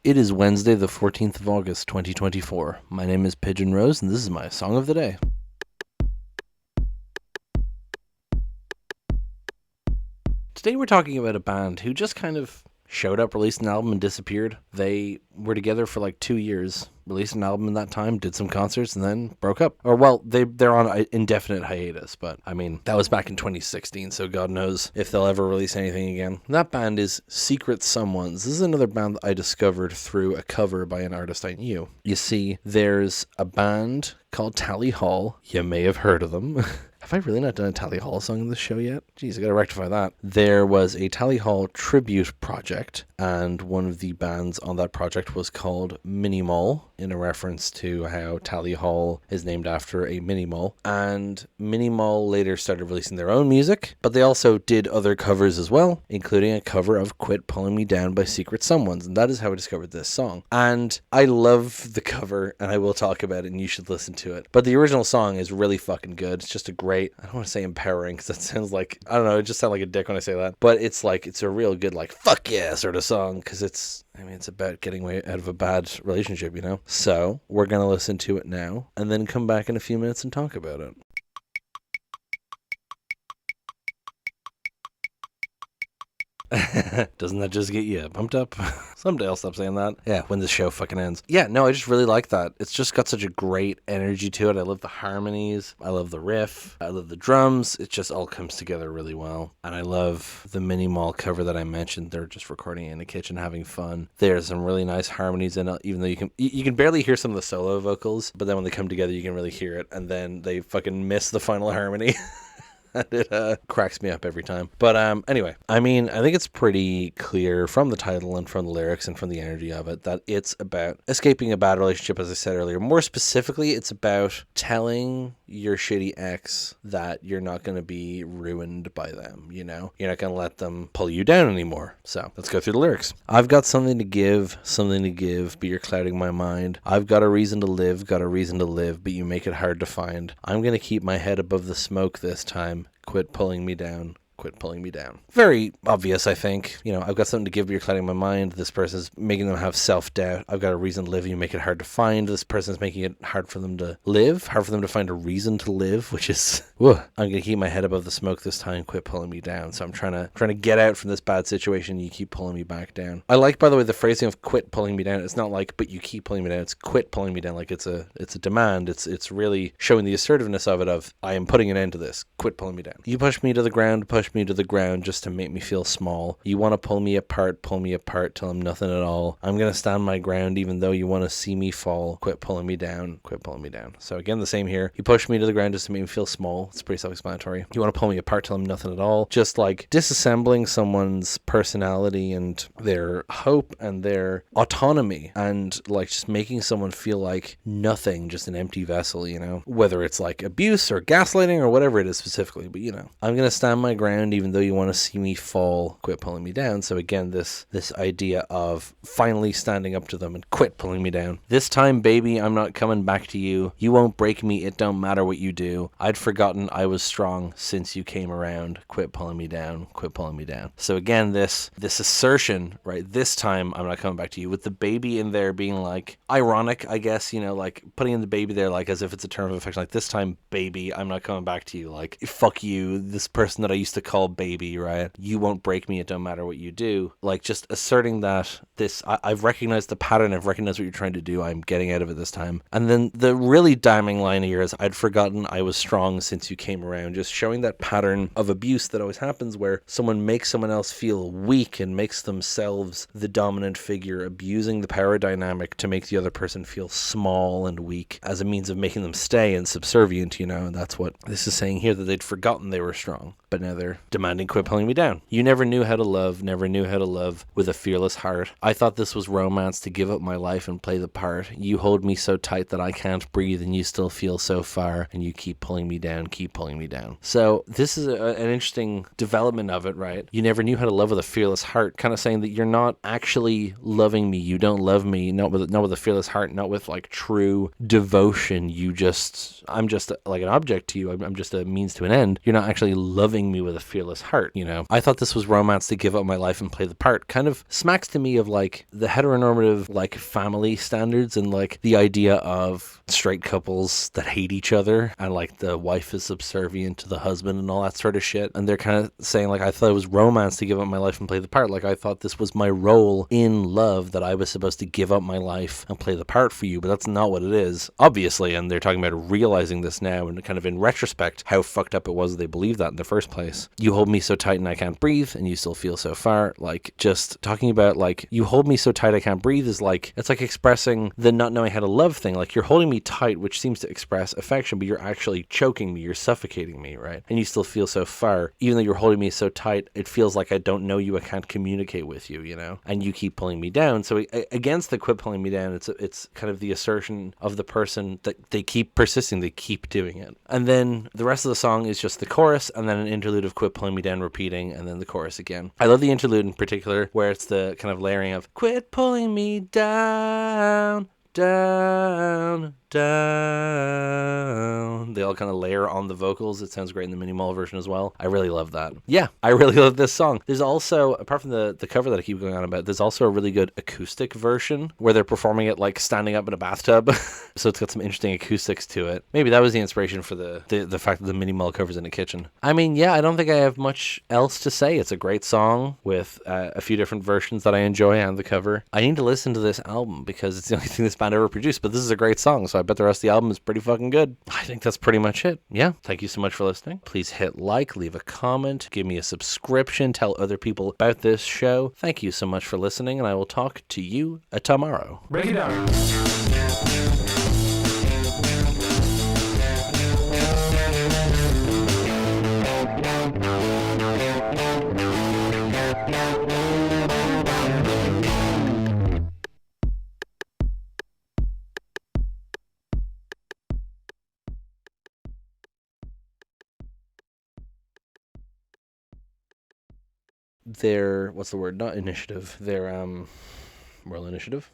It is Wednesday, the 14th of August, 2024. My name is Pigeon Rose, and this is my song of the day. Today we're talking about a band who just kind of showed up, released an album, and disappeared. They were together for like 2 years, released an album in that time, did some concerts, and then broke up. Or, well, they're on an indefinite hiatus, but, I mean, that was back in 2016, so God knows if they'll ever release anything again. That band is Secret Someones. This is another band that I discovered through a cover by an artist I knew. You see, there's a band called Tally Hall. You may have heard of them. Have I really not done a Tally Hall song in this show yet? Jeez, I gotta rectify that. There was a Tally Hall tribute project, and one of the bands on that project was called Minimall, in a reference to how Tally Hall is named after a mini mall. And Minimall later started releasing their own music, but they also did other covers as well, including a cover of Quit Pulling Me Down by Secret Someones, and that is how I discovered this song. And I love the cover, and I will talk about it, and you should listen to it. But the original song is really fucking good. It's just a great, I don't want to say empowering, because that sounds like, I don't know, it just sounds like a dick when I say that. But it's like, it's a real good, like, fuck yeah sort of song, because it's about getting way out of a bad relationship, you know? So, we're going to listen to it now, and then come back in a few minutes and talk about it. Doesn't that just get you pumped up? Someday I'll stop saying that. Yeah, when the show fucking ends. Yeah, no, I just really like that. It's just got such a great energy to it. I love the harmonies. I love the riff. I love the drums. It just all comes together really well. And I love the Minimall cover that I mentioned. They're just recording in the kitchen, having fun. There's some really nice harmonies in it, even though you can barely hear some of the solo vocals, but then when they come together, you can really hear it. And then they fucking miss the final harmony. And it cracks me up every time. But anyway, I mean, I think it's pretty clear from the title and from the lyrics and from the energy of it that it's about escaping a bad relationship, as I said earlier. More specifically, it's about telling your shitty ex that you're not going to be ruined by them, you know? You're not going to let them pull you down anymore. So let's go through the lyrics. I've got something to give, but you're clouding my mind. I've got a reason to live, but you make it hard to find. I'm going to keep my head above the smoke this time. Quit pulling me down. Very obvious, I think. You know, I've got something to give, but you're clouding my mind. This person's making them have self-doubt. I've got a reason to live, you make it hard to find. This person's making it hard for them to live, hard for them to find a reason to live, which is, I'm going to keep my head above the smoke this time, quit pulling me down. So I'm trying to get out from this bad situation, you keep pulling me back down. I like, by the way, the phrasing of quit pulling me down. It's not like, but you keep pulling me down. It's quit pulling me down, like it's a demand. It's really showing the assertiveness of it, of, I am putting an end to this. Quit pulling me down. You push me to the ground, just to make me feel small. You want to pull me apart till I'm nothing at all. I'm going to stand my ground even though you want to see me fall. Quit pulling me down. So again, the same here. You push me to the ground just to make me feel small. It's pretty self-explanatory. You want to pull me apart till I'm nothing at all. Just like disassembling someone's personality and their hope and their autonomy, and like just making someone feel like nothing, just an empty vessel, you know? Whether it's like abuse or gaslighting or whatever it is specifically, but you know. I'm going to stand my ground even though you want to see me fall, quit pulling me down. So again, this idea of finally standing up to them and quit pulling me down. This time, baby, I'm not coming back to you. You won't break me, it don't matter what you do. I'd forgotten I was strong since you came around. Quit pulling me down. So again, this assertion, right? This time, I'm not coming back to you, with the baby in there being like ironic, I guess, you know, like putting in the baby there like as if it's a term of affection. Like, this time, baby, I'm not coming back to you. Like, fuck you, this person that I used to call baby, right? You won't break me, it don't matter what you do. Like, just asserting that I've recognized the pattern, I've recognized what you're trying to do, I'm getting out of it this time. And then the really damning line here is, I'd forgotten I was strong since you came around. Just showing that pattern of abuse that always happens, where someone makes someone else feel weak and makes themselves the dominant figure, abusing the power dynamic to make the other person feel small and weak as a means of making them stay and subservient, you know. And that's what this is saying here, that they'd forgotten they were strong, but now they're demanding quit pulling me down. You never knew how to love with a fearless heart. I thought this was romance, to give up my life and play the part. You hold me so tight that I can't breathe, and you still feel so far, and you keep pulling me down. So this is an interesting development of it, right? You never knew how to love with a fearless heart, kind of saying that you're not actually loving me. You don't love me, not with a fearless heart, not with like true devotion. I'm just like an object to you. I'm just a means to an end. You're not actually loving me with a fearless heart, you know. I thought this was romance to give up my life and play the part. Kind of smacks to me of like the heteronormative like family standards and like the idea of straight couples that hate each other and like the wife is subservient to the husband and all that sort of shit. And they're kind of saying like, I thought it was romance to give up my life and play the part. Like I thought this was my role in love, that I was supposed to give up my life and play the part for you, but that's not what it is, obviously. And they're talking about realizing this now and kind of in retrospect how fucked up it was they believed that in the first place. You hold me so tight and I can't breathe and you still feel so far. Like just talking about like you hold me so tight I can't breathe is like, it's like expressing the not knowing how to love thing. Like you're holding me tight, which seems to express affection, but you're actually choking me, you're suffocating me, right? And you still feel so far. Even though you're holding me so tight, it feels like I don't know you, I can't communicate with you, you know? And you keep pulling me down. So against the quit pulling me down, it's kind of the assertion of the person that they keep persisting, they keep doing it. And then the rest of the song is just the chorus and then an interlude of quit pulling me down repeating and then the chorus again. I love the interlude in particular where it's the kind of layering of quit pulling me down, down, down. They all kind of layer on the vocals. It sounds great in the Minimall version as well. I really love that. Yeah, I really love this song. There's also, apart from the cover that I keep going on about, there's also a really good acoustic version where they're performing it like standing up in a bathtub. So it's got some interesting acoustics to it. Maybe that was the inspiration for the fact that the Minimall cover's in a kitchen. I mean, yeah, I don't think I have much else to say. It's a great song with a few different versions that I enjoy and the cover. I need to listen to this album because it's the only thing this band ever produced, but this is a great song, so I bet the rest of the album is pretty fucking good. I think that's pretty much it. Yeah, thank you so much for listening. Please hit like, leave a comment, give me a subscription, tell other people about this show. Thank you so much for listening, and I will talk to you tomorrow. Break it down. Their, what's the word? Not initiative. Their, World Initiative?